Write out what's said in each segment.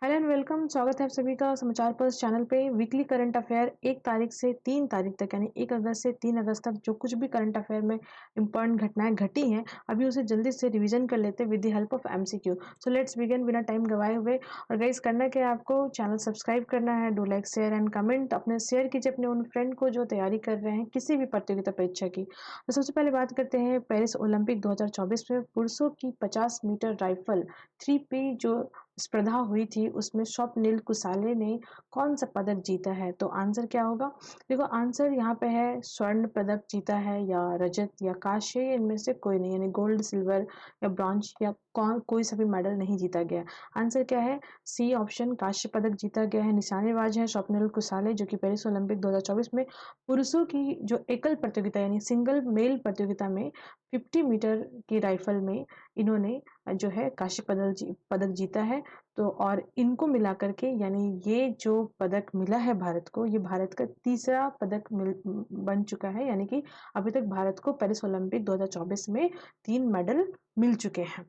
Hello and welcome. स्वागत है आप सभी का समाचार पल्स चैनल पे। वीकली करंट अफेयर 1 तारीख से 3 तारीख तक यानी 1 अगस्त से 3 अगस्त तक जो कुछ भी करंट अफेयर में इंपॉर्टेंट घटनाएं घटी हैं अभी उसे जल्दी से रिवीजन कर लेते हैं with the help of MCQ. So let's begin बिना टाइम गवाए हुए। और गाइस करना क्या है, आपको चैनल सब्सक्राइब करना है, do like share and comment अपने शेयर कीजिए अपने उन फ्रेंड को जो तैयारी कर रहे हैं किसी भी प्रतियोगिता परीक्षा की। तो सबसे पहले बात करते हैं पेरिस ओलंपिक 2024 में पुरुषों की 50 मीटर राइफल 3P जो स्पर्धा हुई थी उसमें स्वप्निल कुसाले ने कौन सा पदक जीता है। तो आंसर क्या होगा? देखो आंसर यहाँ पे है स्वर्ण पदक जीता है या रजत या कांस्य, इनमें से कोई नहीं, यानी गोल्ड सिल्वर या ब्रॉन्ज या कोई सा भी मेडल नहीं जीता गया। आंसर क्या है? सी ऑप्शन, कांस्य पदक जीता गया है। निशानेबाज है स्वप्निल कुसाले जो कि पेरिस ओलंपिक 2024 में पुरुषों की जो एकल प्रतियोगिता यानी सिंगल मेल प्रतियोगिता में 50 मीटर की राइफल में इन्होंने जो है कांस्य पदक जीता है। तो और इनको मिला करके यानी ये जो पदक मिला है भारत को, ये भारत का तीसरा पदक बन चुका है, यानी कि अभी तक भारत को पेरिस ओलंपिक 2024 में 3 मेडल मिल चुके हैं।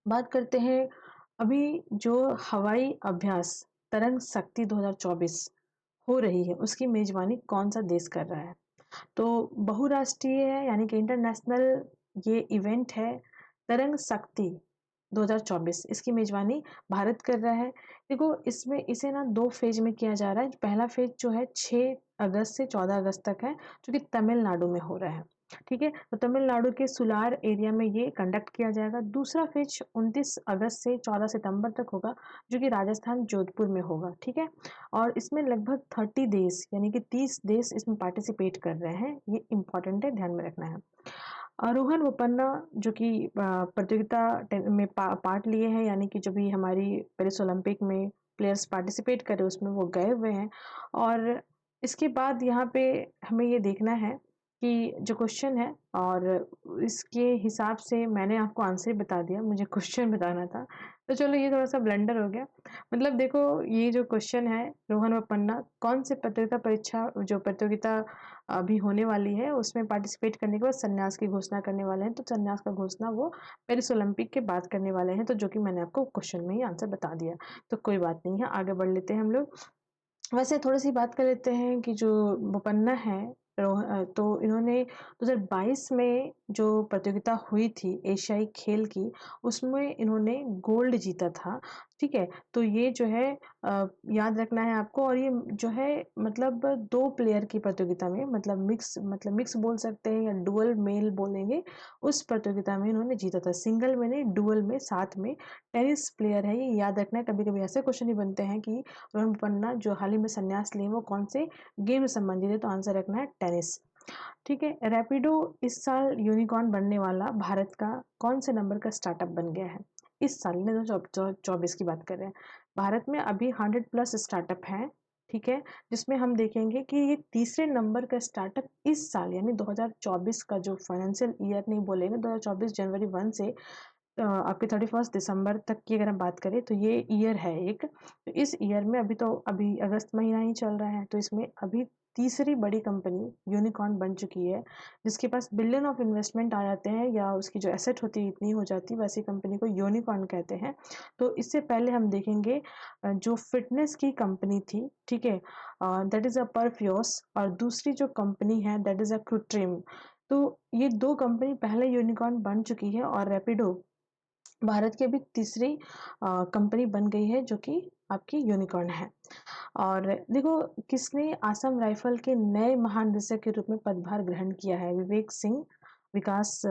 बात करते हैं अभी जो हवाई अभ्यास तरंग शक्ति 2024 हो रही है उसकी मेजबानी कौन सा देश कर रहा है। तो बहुराष्ट्रीय है यानी कि इंटरनेशनल ये इवेंट है तरंग शक्ति 2024, इसकी मेजबानी भारत कर रहा है। देखो इसमें इसे ना 2 फेज में किया जा रहा है। पहला फेज जो है 6 अगस्त से 14 अगस्त तक है जो कि तमिलनाडु में हो रहा है। ठीक है, तो तमिलनाडु के सुलार एरिया में ये कंडक्ट किया जाएगा। दूसरा फेज 29 अगस्त से 14 सितंबर तक होगा जो कि राजस्थान जोधपुर में होगा। ठीक है, और इसमें लगभग 30 देश यानी कि 30 देश इसमें पार्टिसिपेट कर रहे हैं। ये इंपॉर्टेंट है, ध्यान में रखना है। रोहन बोपन्ना जो कि प्रतियोगिता में पार्ट लिए हैं, यानी कि जो भी हमारी पेरिस ओलंपिक में प्लेयर्स पार्टिसिपेट करे उसमें वो गए हुए हैं। और इसके बाद यहाँ पे हमें ये देखना है कि जो क्वेश्चन है और इसके हिसाब से मैंने आपको आंसर बता दिया, मुझे क्वेश्चन बताना था। तो चलो ये थोड़ा सा ब्लंडर हो गया। मतलब देखो ये जो क्वेश्चन है, रोहन बोपन्ना कौन से प्रतियोगिता अभी होने वाली है उसमें पार्टिसिपेट करने के बाद संन्यास की घोषणा करने वाले हैं। तो संन्यास का घोषणा वो पेरिस ओलंपिक के बाद करने वाले हैं, तो जो कि मैंने आपको क्वेश्चन में ही आंसर बता दिया। तो कोई बात नहीं है, आगे बढ़ लेते हैं हम लोग। वैसे थोड़ी सी बात कर लेते हैं कि जो बोपन्ना है तो इन्होंने 2022 में जो प्रतियोगिता हुई थी एशियाई खेल की उसमें इन्होंने गोल्ड जीता था। ठीक है, तो ये जो है याद रखना है आपको। और ये जो है मतलब 2 प्लेयर की प्रतियोगिता में मतलब मिक्स बोल सकते हैं या डुअल मेल बोलेंगे, उस प्रतियोगिता में इन्होंने जीता था। सिंगल में नहीं, डुअल में, साथ में टेनिस प्लेयर है, ये याद रखना है। कभी कभी ऐसे क्वेश्चन ही बनते हैं कि रोहन बोपन्ना जो हाल ही में संन्यास लिए वो कौन से गेम से संबंधित है, तो आंसर रखना है टेनिस। ठीक है, रैपिडो इस साल यूनिकॉर्न बनने वाला भारत का कौन से नंबर का स्टार्टअप बन गया है इस साल में? 2024 की बात कर रहे हैं। भारत में अभी 100+ स्टार्टअप हैं। ठीक है, जिसमें हम देखेंगे कि ये तीसरे नंबर का स्टार्टअप इस साल यानी 2024 का जो फाइनेंशियल ईयर नहीं बोलेंगे, 2024 जनवरी 1 से आपके 31 दिसंबर तक की अगर हम बात करें तो ये ईयर है एक। तो इस ईयर में अभी अगस्त महीना ही चल रहा है, तो इसमें अभी तीसरी बड़ी कंपनी यूनिकॉर्न बन चुकी है जिसके पास बिलियन ऑफ इन्वेस्टमेंट आ जाते हैं या उसकी जो एसेट होती है इतनी हो जाती है, वैसी कंपनी को यूनिकॉर्न कहते हैं। तो इससे पहले हम देखेंगे जो फिटनेस की कंपनी थी, ठीक है, दैट इज अ परफ्यूस, और दूसरी जो कंपनी है दैट इज अ कृत्रिम। तो ये 2 कंपनी पहले यूनिकॉर्न बन चुकी है और रैपिडो भारत की अभी तीसरी कंपनी बन गई है जो कि आपकी यूनिकॉर्न है। और देखो किसने आसम राइफल के नए महानिदेशक के रूप में पदभार ग्रहण किया है? विवेक सिंह, विकास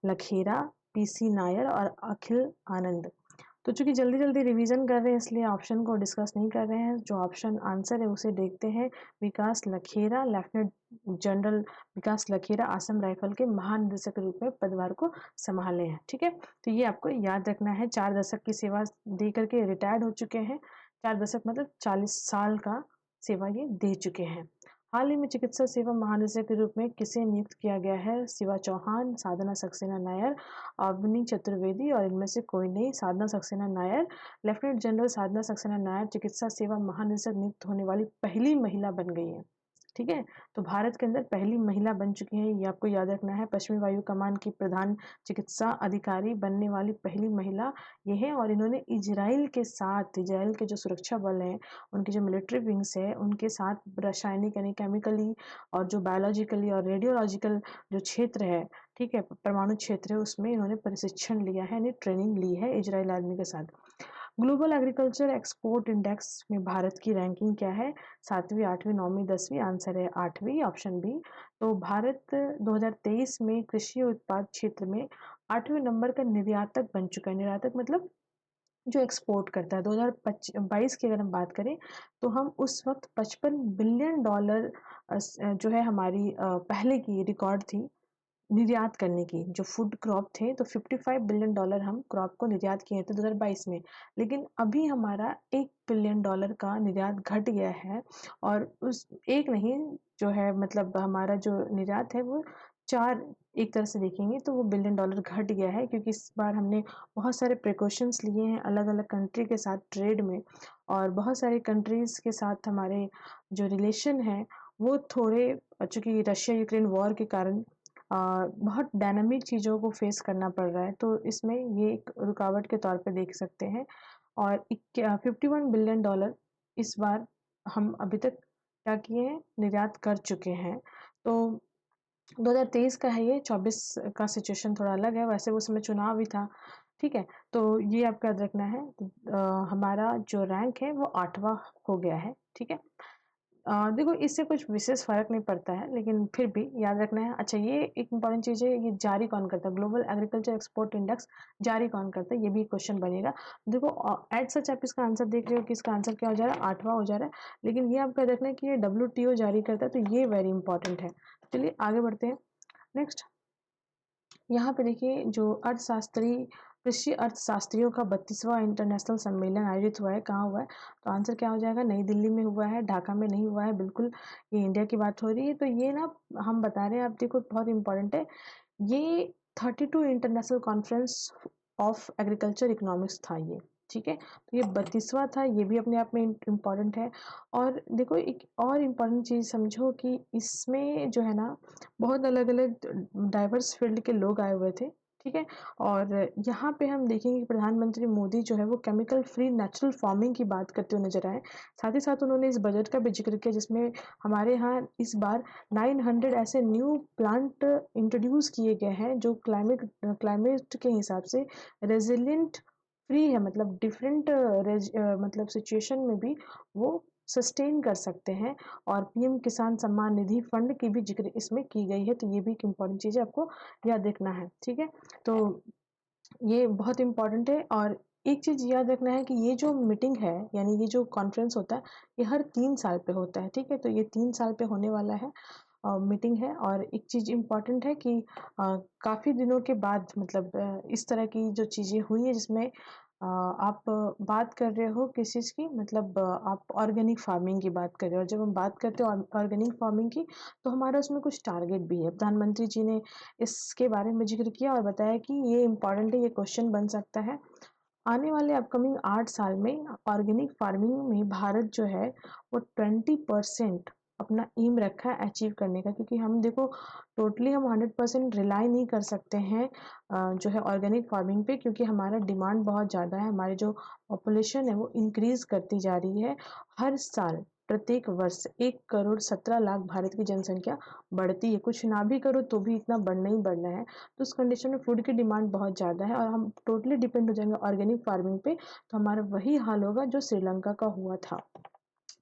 लखेरा, पीसी नायर और अखिल आनंद। तो चूंकि जल्दी जल्दी रिवीजन कर रहे हैं इसलिए ऑप्शन को डिस्कस नहीं कर रहे हैं। जो ऑप्शन आंसर है उसे देखते हैं। विकास लखेरा, लेफ्टिनेंट जनरल विकास लखेरा आसम राइफल के महानिदेशक के रूप में पदभार को संभाले हैं। ठीक है, तो ये आपको याद रखना है। 4 दशक की सेवा दे करके रिटायर्ड हो चुके हैं। 4 दशक मतलब 40 साल का सेवा ये दे चुके हैं। हाल ही में चिकित्सा सेवा महानिदेशक के रूप में किसे नियुक्त किया गया है? शिवा चौहान, साधना सक्सेना नायर, अवनी चतुर्वेदी और इनमें से कोई नहीं, साधना सक्सेना नायर। लेफ्टिनेंट जनरल साधना सक्सेना नायर चिकित्सा सेवा महानिदेशक नियुक्त होने वाली पहली महिला बन गई है। ठीक है। तो भारत के अंदर पहली महिला बन चुकी हैं, ये आपको याद रखना है। पश्चिमी वायु कमान की प्रधान चिकित्सा अधिकारी बनने वाली पहली महिला ये है। और इन्होंने इजराइल के साथ, इजराइल के जो सुरक्षा बल हैं, उनकी जो मिलिट्री विंग्स है, उनके साथ रासायनिक यानी केमिकली और जो बायोलॉजिकली और रेडियोलॉजिकल जो क्षेत्र है, ठीक है, परमाणु क्षेत्र है, उसमें इन्होंने प्रशिक्षण लिया है यानी ट्रेनिंग ली है इजराइल आर्मी के साथ। ग्लोबल एग्रीकल्चर एक्सपोर्ट इंडेक्स में भारत की रैंकिंग क्या है? 7वीं, 8वीं, 9वीं, 10वीं? आंसर है 8वीं, ऑप्शन बी। तो भारत 2023 में कृषि उत्पाद क्षेत्र में 8वें नंबर का निर्यातक बन चुका है। निर्यातक मतलब जो एक्सपोर्ट करता है। 2022 की अगर हम बात करें तो हम उस वक्त $55 बिलियन जो है हमारी पहले की रिकॉर्ड थी निर्यात करने की। जो फूड क्रॉप थे तो $55 बिलियन हम क्रॉप को निर्यात किए थे 2022 में। लेकिन अभी हमारा $1 बिलियन का निर्यात घट गया है। और उस एक नहीं, जो है मतलब हमारा जो निर्यात है वो 4, एक तरह से देखेंगे तो वो $1 बिलियन घट गया है, क्योंकि इस बार हमने बहुत सारे प्रिकॉशंस लिए हैं अलग अलग कंट्री के साथ ट्रेड में। और बहुत सारे कंट्रीज़ के साथ हमारे जो रिलेशन है वो थोड़े, चूँकि रशिया यूक्रेन वॉर के कारण बहुत डायनामिक चीज़ों को फेस करना पड़ रहा है, तो इसमें ये एक रुकावट के तौर पे देख सकते हैं। और $51 बिलियन इस बार हम अभी तक क्या किए हैं, निर्यात कर चुके हैं। तो 2023 का है ये, 24 का सिचुएशन थोड़ा अलग है, वैसे उस समय चुनाव भी था, ठीक है। तो ये आपको याद रखना है। हमारा जो रैंक है वो 8वां हो गया है, ठीक है। देखो इससे कुछ विशेष फ़र्क नहीं पड़ता है, लेकिन फिर भी याद रखना है। अच्छा, ये एक इम्पॉर्टेंट चीज़ है, ये जारी कौन करता है? ग्लोबल एग्रीकल्चर एक्सपोर्ट इंडेक्स जारी कौन करता है? ये भी क्वेश्चन बनेगा। देखो एट सच आप इसका आंसर देख रहे हो कि इसका आंसर क्या हो जा रहा है, 8वां हो जा रहा है। लेकिन ये आपका याद रखना है कि ये WTO जारी करता है, तो ये वेरी इंपॉर्टेंट है। चलिए आगे बढ़ते हैं। नेक्स्ट, यहाँ पे देखिए जो अर्थशास्त्री, कृषि अर्थशास्त्रियों का 32वां इंटरनेशनल सम्मेलन आयोजित हुआ है, कहाँ हुआ है? तो आंसर क्या हो जाएगा? नई दिल्ली में हुआ है, ढाका में नहीं हुआ है, बिल्कुल ये इंडिया की बात हो रही है। तो ये ना हम बता रहे हैं, आप देखो बहुत इंपॉर्टेंट है ये। 32 international conference of agriculture economics था ये, ठीक है। तो ये 32वां था, ये भी अपने आप में इम्पॉर्टेंट है। और देखो एक और इम्पॉर्टेंट चीज़ समझो कि इसमें जो है ना बहुत अलग अलग डाइवर्स फील्ड के लोग आए हुए थे, ठीक है। और यहाँ पे हम देखेंगे कि प्रधानमंत्री मोदी जो है वो केमिकल फ्री नेचुरल फार्मिंग की बात करते हुए नजर आए। साथ ही साथ उन्होंने इस बजट का भी जिक्र किया जिसमें हमारे यहाँ इस बार 900 ऐसे न्यू प्लांट इंट्रोड्यूस किए गए हैं जो क्लाइमेट के हिसाब से रेजिलिएंट फ्री है, मतलब डिफरेंट मतलब सिचुएशन में भी वो सस्टेन कर सकते हैं। और पीएम किसान सम्मान निधि फंड की भी जिक्र इसमें की गई है, तो ये भी एक इम्पॉर्टेंट चीज़ है, आपको याद रखना है, ठीक है। तो ये बहुत इम्पॉर्टेंट है। और एक चीज़ याद रखना है कि ये जो मीटिंग है यानी ये जो कॉन्फ्रेंस होता है ये हर 3 साल पे होता है, ठीक है। तो ये 3 साल पे होने वाला है मीटिंग है। और एक चीज़ इम्पॉर्टेंट है कि काफ़ी दिनों के बाद मतलब इस तरह की जो चीज़ें हुई है जिसमें आप बात कर रहे हो किस चीज़ की, मतलब आप ऑर्गेनिक फार्मिंग की बात कर रहे हो। और जब हम बात करते हो ऑर्गेनिक फार्मिंग की तो हमारा उसमें कुछ टारगेट भी है। प्रधानमंत्री जी ने इसके बारे में जिक्र किया और बताया कि ये इम्पॉर्टेंट है, ये क्वेश्चन बन सकता है। आने वाले अपकमिंग 8 साल में ऑर्गेनिक फार्मिंग में भारत जो है वो 20% अपना एम रखा है अचीव करने का, क्योंकि हम देखो टोटली हम 100% रिलाई नहीं कर सकते हैं जो है ऑर्गेनिक फार्मिंग पे, क्योंकि हमारा डिमांड बहुत ज़्यादा है। हमारी जो पॉपुलेशन है वो इंक्रीज करती जा रही है हर साल। प्रत्येक वर्ष 1,17,00,000 भारत की जनसंख्या बढ़ती है। कुछ ना भी करो तो भी इतना बढ़ना ही बढ़ना है। तो उस कंडीशन में फूड की डिमांड बहुत ज़्यादा है और हम टोटली डिपेंड हो जाएंगे ऑर्गेनिक फार्मिंग पे, तो हमारा वही हाल होगा जो श्रीलंका का हुआ था।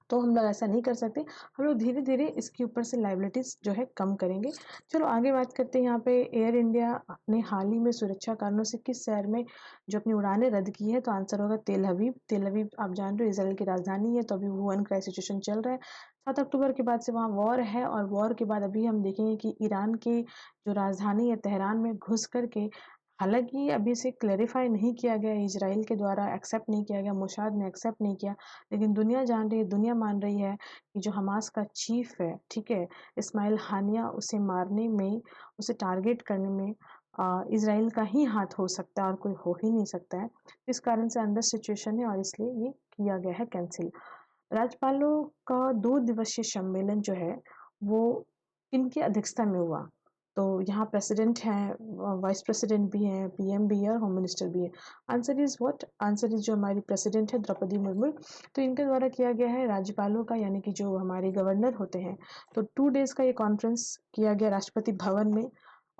तो हम लोग ऐसा नहीं कर सकते, हम लोग धीरे धीरे इसके ऊपर से लाइबिलिटीज़ जो है कम करेंगे। चलो आगे बात करते हैं। यहाँ पे एयर इंडिया ने हाल ही में सुरक्षा कारणों से किस शहर में जो अपनी उड़ानें रद्द की है? तो आंसर होगा तेल अवीव। तेल अवीव आप जान रहे हो इसराइल की राजधानी है, तो अभी वुहान का सिचुएशन चल रहा है। 7 अक्टूबर के बाद से वहाँ वॉर है और वॉर के बाद अभी हम देखेंगे कि ईरान की जो राजधानी है तेहरान में घुस करके, हालांकि अभी इसे क्लैरिफाई नहीं किया गया, इजराइल के द्वारा एक्सेप्ट नहीं किया गया, मोसाद ने एक्सेप्ट नहीं किया, लेकिन दुनिया जान रही है, दुनिया मान रही है कि जो हमास का चीफ है, ठीक है, इस्माइल हानिया, उसे मारने में, उसे टारगेट करने में इजराइल का ही हाथ हो सकता है और कोई हो ही नहीं सकता है। इस कारण से अंडर सिचुएशन है और इसलिए ये किया गया है कैंसिल। राज्यपालों का 2 दिवसीय सम्मेलन जो है वो किनकी अध्यक्षता में हुआ? तो यहाँ प्रेसिडेंट हैं, वाइस प्रेसिडेंट भी हैं, पीएम भी है और होम मिनिस्टर भी है। Answer is what? Answer is जो हमारी प्रेसिडेंट है द्रौपदी मुर्मू, तो इनके द्वारा किया गया है राज्यपालों का, यानी कि जो हमारे गवर्नर होते हैं। तो 2 डेज़ का ये कॉन्फ्रेंस किया गया राष्ट्रपति भवन में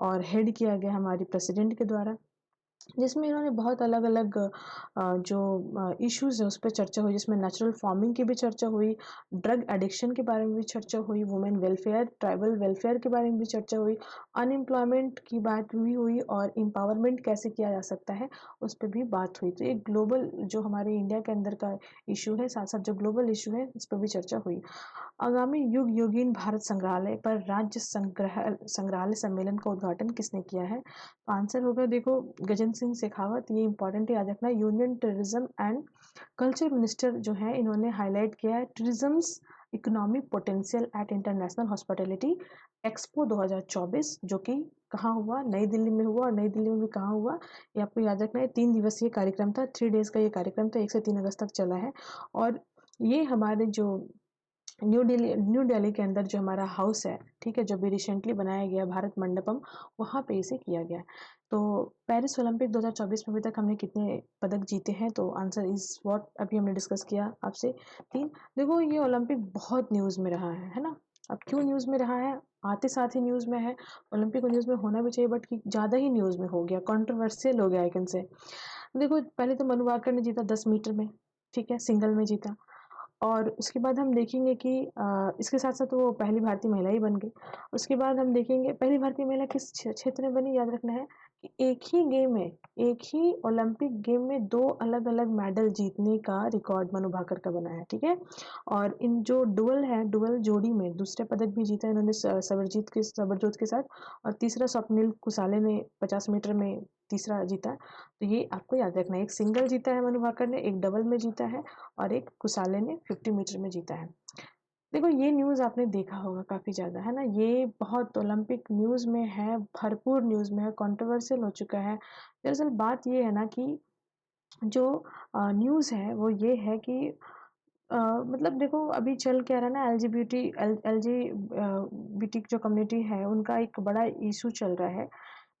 और हेड किया गया हमारी प्रेसिडेंट के द्वारा। जिसमें इन्होंने बहुत अलग-अलग जो इश्यूज़ हैं उस पे चर्चा हुई, जिसमें नेचुरल फार्मिंग की भी चर्चा हुई, ड्रग एडिक्शन के बारे में भी चर्चा हुई, वुमेन वेलफेयर, ट्राइबल वेलफेयर के बारे में भी चर्चा हुई, अनएम्प्लॉयमेंट की बात भी हुई और एम्पावरमेंट कैसे किया जा सकता है, उस पे भी बात हुई। तो एक ग्लोबल जो हमारे इंडिया के अंदर का इश्यू है, साथ-साथ जो ग्लोबल इश्यू है, इस पे भी चर्चा हुई। आगामी युग योगीन भारत संग्रहालय पर राज्य संग्रहालय सम्मेलन का उद्घाटन किसने किया है? तो आंसर होगा, देखो, गजेंद्र सिंह शेखावत। ये इंपॉर्टेंट याद रखना। Union tourism and culture minister जो है, इन्होंने हाईलाइट किया है tourism's economic potential at international hospitality expo 2024, जो कि कहाँ हुआ? नई दिल्ली में हुआ। और नई दिल्ली में भी कहाँ हुआ, ये आपको याद रखना है। 3 दिवसीय कार्यक्रम था, 3 डेज का ये कार्यक्रम था, 1 से 3 अगस्त तक चला है। और ये हमारे जो न्यू दिल्ली के अंदर जो हमारा हाउस है, ठीक है, जो भी रिसेंटली बनाया गया भारत मंडपम, वहाँ पे इसे किया गया। तो पेरिस ओलंपिक 2024 में अभी तक हमने कितने पदक जीते हैं? तो आंसर इज व्हाट, अभी हमने डिस्कस किया आपसे 3। देखो, ये ओलंपिक बहुत न्यूज़ में रहा है ना। अब क्यों न्यूज़ में रहा है? आते साथ ही न्यूज़ में है। ओलंपिक को न्यूज़ में होना भी चाहिए, बट ज़्यादा ही न्यूज़ में हो गया, कंट्रोवर्शियल हो गया आई कैन से। देखो, पहले तो मनु भाकर ने जीता 10 मीटर में, ठीक है, सिंगल में जीता। और उसके बाद हम देखेंगे कि इसके साथ-साथ वो पहली भारतीय महिला ही बन गई। उसके बाद हम देखेंगे पहली भारतीय महिला किस क्षेत्र में बनी, याद रखना है कि एक ही गेम में, एक ही ओलंपिक गेम में 2 अलग-अलग मेडल जीतने का रिकॉर्ड मनु भाकर का बना है, ठीक है? और इन जो डुअल है, डुअल जोड़ी में दूसरे पदक भी जीता इन्होंने सबरजोत के साथ। और तीसरा स्वप्निल कुसाले ने 50 मीटर में तीसरा जीता। तो ये आपको याद रखना है, एक सिंगल जीता है मनु भाकर ने, एक डबल में जीता है और एक कुसाले ने 50 मीटर में जीता है। देखो, ये न्यूज़ आपने देखा होगा काफ़ी ज़्यादा, है ना? ये बहुत ओलंपिक न्यूज़ में है, भरपूर न्यूज़ में है, कंट्रोवर्शियल हो चुका है। दरअसल बात ये है ना कि जो न्यूज़ है वो ये है कि मतलब देखो, अभी चल क्या रहा है ना, एलजीबीटी जो कम्युनिटी है उनका एक बड़ा इशू चल रहा है।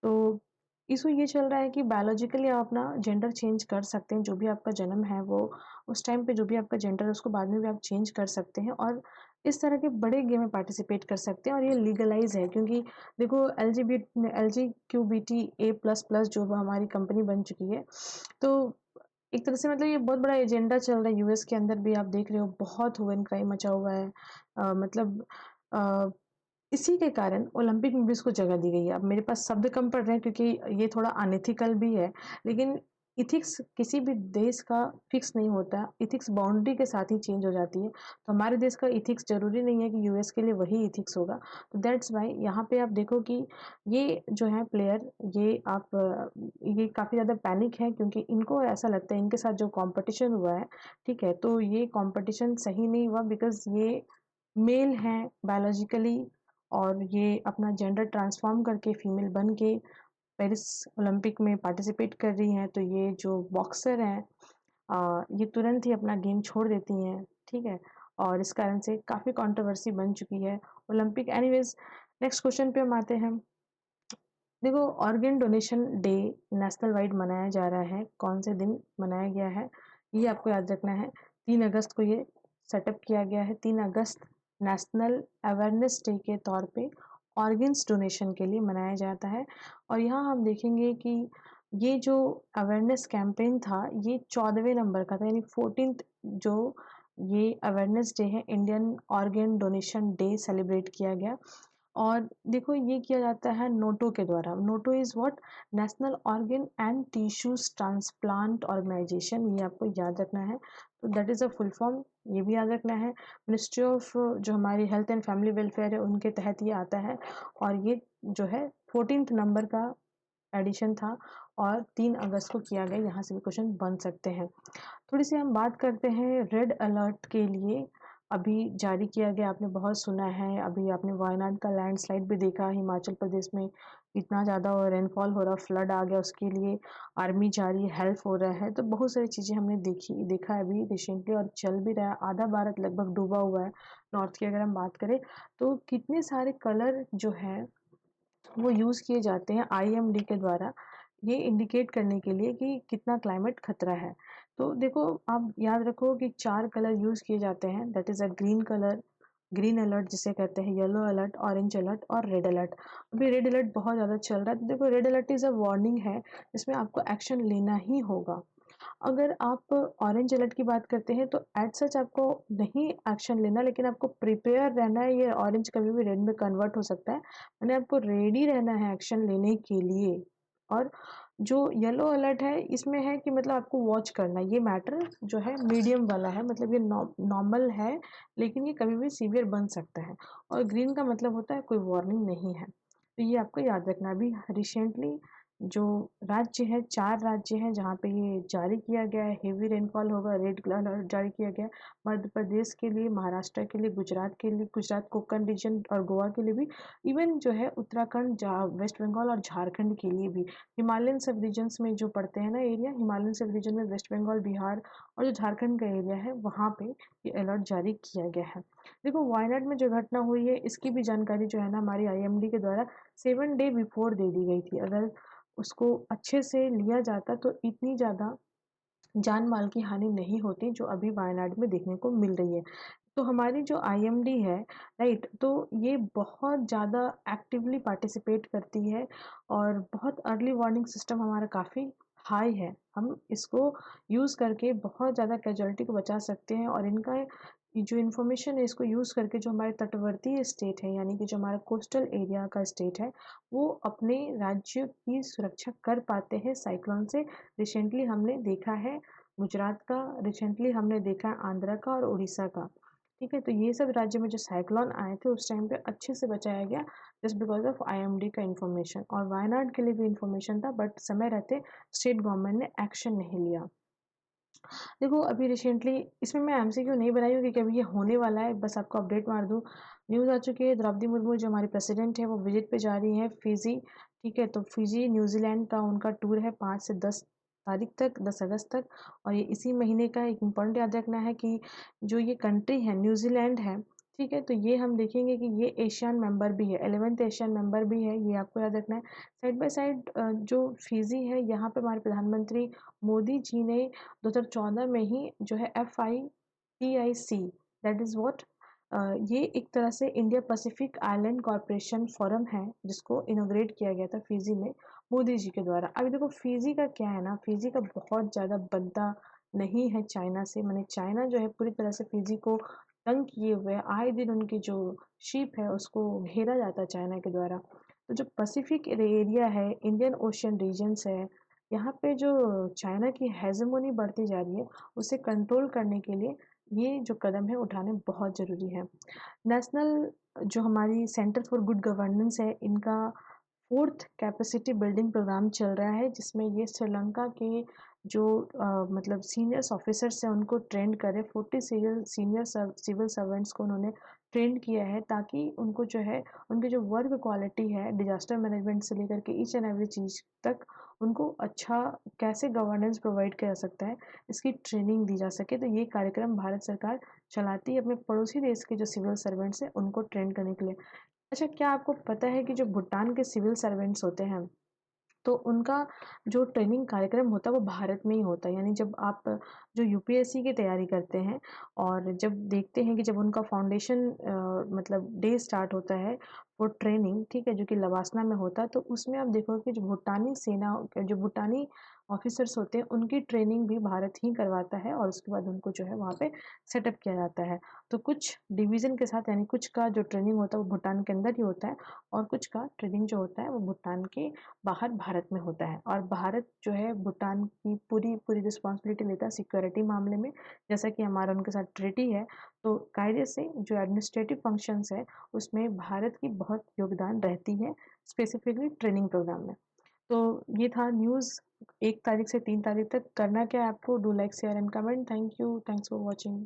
तो इशू ये चल रहा है कि बायोलॉजिकली आप अपना जेंडर चेंज कर सकते हैं। जो भी आपका जन्म है वो उस टाइम पे जो भी आपका जेंडर है उसको बाद में भी आप चेंज कर सकते हैं और इस तरह के बड़े गेम में पार्टिसिपेट कर सकते हैं और ये लीगलाइज है। क्योंकि देखो, LGBTQ++ जो हमारी कंपनी बन चुकी है, तो एक तरह से मतलब ये बहुत बड़ा एजेंडा चल रहा है। यूएस के अंदर भी आप देख रहे हो, बहुत ह्यू एंड क्राई मचा हुआ है। मतलब अ, इसी के कारण ओलंपिक में भी इसको जगह दी गई है। अब मेरे पास शब्द कम पड़ रहे हैं क्योंकि ये थोड़ा अनएथिकल भी है, लेकिन एथिक्स किसी भी देश का फिक्स नहीं होता। एथिक्स बाउंड्री के साथ ही चेंज हो जाती है। तो हमारे देश का एथिक्स ज़रूरी नहीं है कि यूएस के लिए वही एथिक्स होगा। तो दैट्स व्हाई यहाँ पे आप देखो कि ये जो है प्लेयर, ये काफ़ी ज़्यादा पैनिक है क्योंकि इनको ऐसा लगता है इनके साथ जो कॉम्पिटिशन हुआ है, ठीक है, तो ये कॉम्पिटिशन सही नहीं हुआ बिकॉज़ ये मेल हैं बायोलॉजिकली और ये अपना जेंडर ट्रांसफॉर्म करके फीमेल बन के पेरिस ओलंपिक में पार्टिसिपेट कर रही हैं। तो ये जो बॉक्सर हैं, ये तुरंत ही अपना गेम छोड़ देती हैं, ठीक है? और इस कारण से काफ़ी कंट्रोवर्सी बन चुकी है ओलंपिक। एनीवेज़, नेक्स्ट क्वेश्चन पे हम आते हैं। देखो, organ donation day national wide मनाया जा रहा है। कौन से दिन मनाया गया है, ये आपको याद रखना है। 3 अगस्त को ये सेटअप किया गया है। 3 अगस्त नेशनल अवेयरनेस डे के तौर पे ऑर्गन्स डोनेशन के लिए मनाया जाता है। और यहाँ हम देखेंगे कि ये जो अवेयरनेस कैंपेन था, ये 14वें नंबर का था, यानी 14th जो ये अवेयरनेस डे है, Indian organ donation day celebrate किया गया। और देखो, ये किया जाता है नोटो के द्वारा। NOTTO is what? National organ and tissues transplant organisation. ये आपको याद रखना है। तो that is a full form, ये भी याद रखना है। मिनिस्ट्री ऑफ जो हमारी हेल्थ एंड फैमिली वेलफेयर है उनके तहत ये आता है और ये जो है 14th नंबर का एडिशन था और 3 अगस्त को किया गया। यहाँ से भी क्वेश्चन बन सकते हैं। थोड़ी सी हम बात करते हैं रेड अलर्ट के लिए अभी जारी किया गया। आपने बहुत सुना है, अभी आपने वायनाड का लैंडस्लाइड भी देखा हिमाचल प्रदेश में। इतना ज़्यादा रेनफॉल हो रहा, फ्लड आ गया, उसके लिए आर्मी जा रही है, हेल्प हो रहा है। तो बहुत सारी चीज़ें हमने देखा है अभी रिसेंटली और चल भी रहा है। आधा भारत लगभग डूबा हुआ है। नॉर्थ की अगर हम बात करें तो कितने सारे कलर जो है वो यूज़ किए जाते हैं आईएमडी के द्वारा, ये इंडिकेट करने के लिए कि कितना क्लाइमेट खतरा है। तो देखो, आप याद रखो कि 4 कलर यूज़ किए जाते हैं, that is a green colour, green alert जिसे कहते हैं, येलो अलर्ट, ऑरेंज अलर्ट और रेड अलर्ट। अभी रेड अलर्ट बहुत ज़्यादा चल रहा है, तो देखो red alert is a warning है, इसमें आपको एक्शन लेना ही होगा। अगर आप ऑरेंज अलर्ट की बात करते हैं तो एज़ सच आपको नहीं एक्शन लेना, लेकिन आपको प्रिपेयर रहना है, ये ऑरेंज कभी भी रेड में कन्वर्ट हो सकता है, यानी आपको रेडी रहना है एक्शन लेने के लिए। और जो येलो अलर्ट है इसमें है कि मतलब आपको वॉच करना है, ये मैटर जो है मीडियम वाला है, मतलब ये नॉर्मल है, लेकिन ये कभी भी सीवियर बन सकता है। और ग्रीन का मतलब होता है कोई वार्निंग नहीं है। तो ये आपको याद रखना है। अभी रिसेंटली जो राज्य है, 4 राज्य हैं जहाँ पे ये जारी किया गया है, हेवी रेनफॉल होगा, रेड अलर्ट जारी किया गया है। मध्य प्रदेश के लिए, महाराष्ट्र के लिए, गुजरात के लिए, गुजरात कोंकण रीजन और गोवा के लिए भी, इवन जो है उत्तराखंड, वेस्ट बंगाल और झारखंड के लिए भी। हिमालयन सब रीजन्स में जो पड़ते हैं ना एरिया, हिमालयन सब रीजन में वेस्ट बंगाल, बिहार और जो झारखंड का एरिया है, वहाँ पे ये अलर्ट जारी किया गया है। देखो, वायनाड में जो घटना हुई है इसकी भी जानकारी जो है ना हमारी आईएमडी के द्वारा 7 डे बिफोर दे दी गई थी। अगर उसको अच्छे से लिया जाता तो इतनी ज़्यादा जान माल की हानि नहीं होती जो अभी वायनाड में देखने को मिल रही है। तो हमारी जो आईएमडी है, राइट, तो ये बहुत ज़्यादा एक्टिवली पार्टिसिपेट करती है और बहुत अर्ली वार्निंग सिस्टम हमारा काफ़ी हाई है। हम इसको यूज़ करके बहुत ज़्यादा कैजुअलिटी को बचा सकते हैं और इनका ये जो इन्फॉर्मेशन है इसको यूज़ करके जो हमारे तटवर्ती स्टेट है, यानी कि जो हमारा कोस्टल एरिया का स्टेट है, वो अपने राज्य की सुरक्षा कर पाते हैं साइक्लोन से। रिसेंटली हमने देखा है गुजरात का, रिसेंटली हमने देखा है आंध्र का और उड़ीसा का। ठीक है, तो ये सब राज्य में जो साइक्लोन आए थे उस टाइम पे अच्छे से बचाया गया, जस्ट बिकॉज ऑफ आईएमडी का इन्फॉर्मेशन। और वायनाड के लिए भी इन्फॉर्मेशन था, बट समय रहते स्टेट गवर्नमेंट ने एक्शन नहीं लिया। देखो, अभी रिसेंटली इसमें मैं एमसीक्यू नहीं बनाई हूँ क्योंकि अभी ये होने वाला है, बस आपको अपडेट मार दूँ। न्यूज़ आ चुकी है, द्रौपदी मुर्मू जो हमारी प्रेसिडेंट है वो विजिट पे जा रही है फिजी। ठीक है, तो फिजी न्यूजीलैंड का उनका टूर है 5 से 10 तारीख तक, 10 अगस्त तक। और ये इसी महीने का एक इम्पॉर्टेंट याद रखना है कि जो ये कंट्री है न्यूजीलैंड है, ठीक है, तो ये हम देखेंगे कि ये एशियन मेंबर भी है, 11th एशियन मेंबर भी है, ये आपको याद रखना है। साइड बाय साइड जो फिजी है, यहाँ पे हमारे प्रधानमंत्री मोदी जी ने 2014 में ही जो है FITIC, दैट इज़ व्हाट, ये एक तरह से India Pacific island corporation forum है जिसको इनोग्रेट किया गया था फिजी में मोदी जी के द्वारा। अभी देखो, फिजी का क्या है ना, फिजी का बहुत ज़्यादा बनता नहीं है चाइना से, मैंने चाइना जो है पूरी तरह से फिजी को तंग किए हुए है। आए दिन उनकी जो शिप है उसको घेरा जाता है चाइना के द्वारा। तो जो पैसिफिक एरिया है, इंडियन ओशियन रीजन्स है, यहाँ पे जो चाइना की हेजेमोनी बढ़ती जा रही है, उसे कंट्रोल करने के लिए ये जो कदम है उठाने बहुत ज़रूरी है। नेशनल जो हमारी सेंटर फॉर गुड गवर्नेंस है, इनका 4th कैपेसिटी बिल्डिंग प्रोग्राम चल रहा है जिसमें ये श्रीलंका के जो मतलब सीनियर्स ऑफिसर्स हैं उनको ट्रेंड करे। 40 सीनियर सिविल सर्वेंट्स को उन्होंने ट्रेंड किया है ताकि उनको जो है उनकी जो वर्क क्वालिटी है डिजास्टर मैनेजमेंट से लेकर के ईच एंड एवरी चीज़ तक, उनको अच्छा कैसे गवर्नेंस प्रोवाइड किया जा सकता है, इसकी ट्रेनिंग दी जा सके। तो ये कार्यक्रम भारत सरकार चलाती है अपने पड़ोसी देश के जो सिविल सर्वेंट्स हैं उनको ट्रेंड करने के लिए। अच्छा, क्या आपको पता है कि जो भूटान के सिविल सर्वेंट्स होते हैं तो उनका जो ट्रेनिंग कार्यक्रम होता है वो भारत में ही होता है। यानी जब आप जो यूपीएससी की तैयारी करते हैं और जब देखते हैं कि जब उनका फाउंडेशन मतलब डे स्टार्ट होता है वो ट्रेनिंग, ठीक है, जो कि लवासना में होता है, तो उसमें आप देखोगे कि जो भूटानी सेना, जो भूटानी ऑफिसर्स होते हैं उनकी ट्रेनिंग भी भारत ही करवाता है और उसके बाद उनको जो है वहाँ पे सेटअप किया जाता है। तो कुछ डिवीज़न के साथ, यानी कुछ का जो ट्रेनिंग होता है वो भूटान के अंदर ही होता है और कुछ का ट्रेनिंग जो होता है वो भूटान के बाहर भारत में होता है। और भारत जो है भूटान की पूरी पूरी रिस्पॉन्सिबिलिटी लेता है सिक्योरिटी मामले में, जैसा कि हमारा उनके साथ ट्रीटी है। तो कायदे से जो एडमिनिस्ट्रेटिव फंक्शंस है उसमें भारत की बहुत योगदान रहती है, स्पेसिफिकली ट्रेनिंग प्रोग्राम में। तो ये था न्यूज़। 1 तारीख से 3 तारीख तक करना क्या है आपको, do like share and comment. Thank you, thanks for watching.